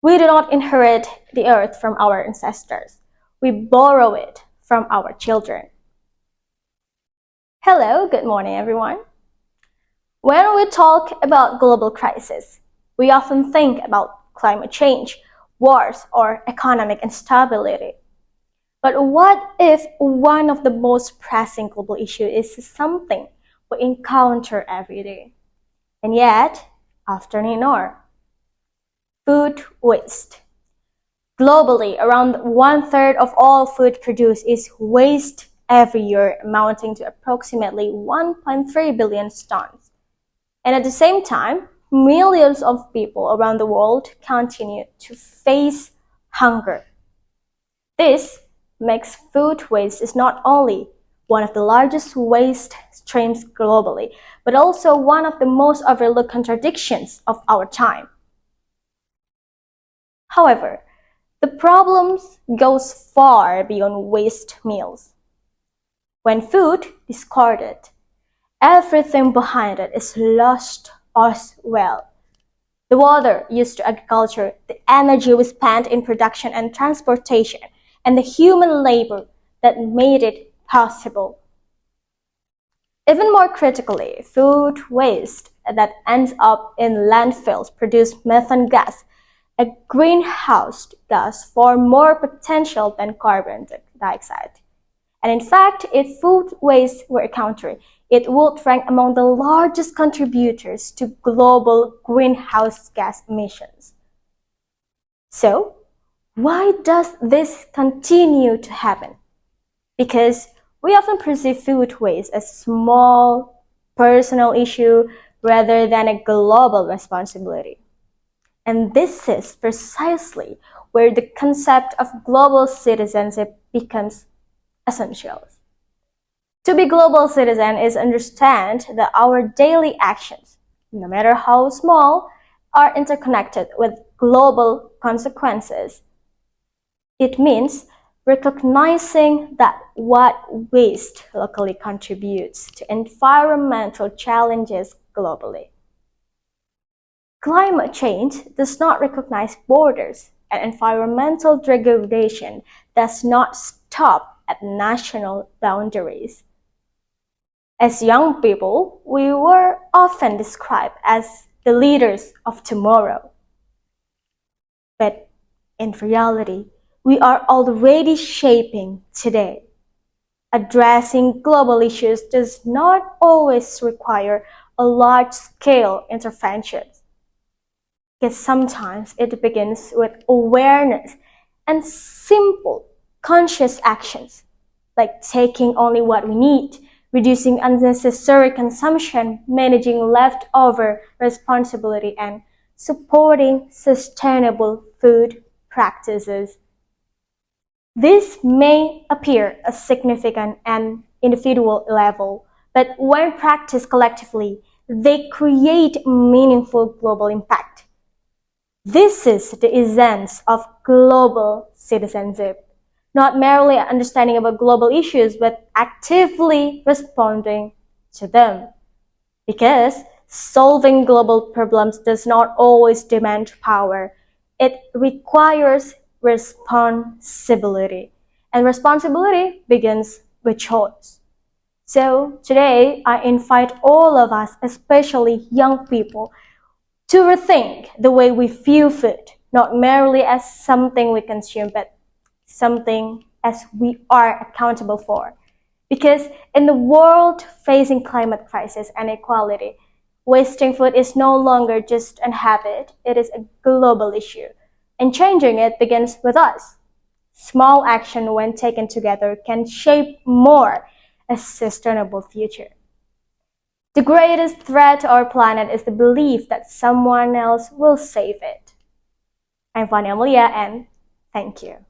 We do not inherit the earth from our ancestors. We borrow it from our children. Hello, good morning, everyone. When we talk about global crisis, we often think about climate change, wars, or economic instability. But what if one of the most pressing global issues is something we encounter every day, and yet often ignore? Food waste. Globally, around 1/3 of all food produced is waste every year, amounting to approximately 1.3 billion tons. And at the same time, millions of people around the world continue to face hunger. This makes food waste is not only one of the largest waste streams globally, but also one of the most overlooked contradictions of our time. However, the problem goes far beyond waste meals. When food is discarded, everything behind it is lost as well. The water used to agriculture, the energy we spent in production and transportation, and the human labor that made it possible. Even more critically, food waste that ends up in landfills produces methane gas, a greenhouse gas far more potential than carbon dioxide. And in fact, if food waste were accounted, it would rank among the largest contributors to global greenhouse gas emissions. So, why does this continue to happen? Because we often perceive food waste as a small, personal issue rather than a global responsibility. And this is precisely where the concept of global citizenship becomes essential. To be global citizen is understand that our daily actions, no matter how small, are interconnected with global consequences. It means recognizing that what waste locally contributes to environmental challenges globally. Climate change does not recognize borders, and environmental degradation does not stop at national boundaries. As young people, we were often described as the leaders of tomorrow. But in reality, we are already shaping today. Addressing global issues does not always require a large-scale intervention, because sometimes it begins with awareness and simple, conscious actions, like taking only what we need, reducing unnecessary consumption, managing leftover responsibility, and supporting sustainable food practices. This may appear as significant at an individual level, but when practiced collectively, they create meaningful global impact. This is the essence of global citizenship, not merely understanding about global issues, but actively responding to them. Because solving global problems does not always demand power. It requires responsibility. And responsibility begins with choice. So today, I invite all of us, especially young people, to rethink the way we view food, not merely as something we consume, but something as we are accountable for. Because in the world facing climate crisis and inequality, wasting food is no longer just a habit, it is a global issue. And changing it begins with us. Small action, when taken together, can shape more a sustainable future. The greatest threat to our planet is the belief that someone else will save it. I'm Fanny, Amalia, and thank you.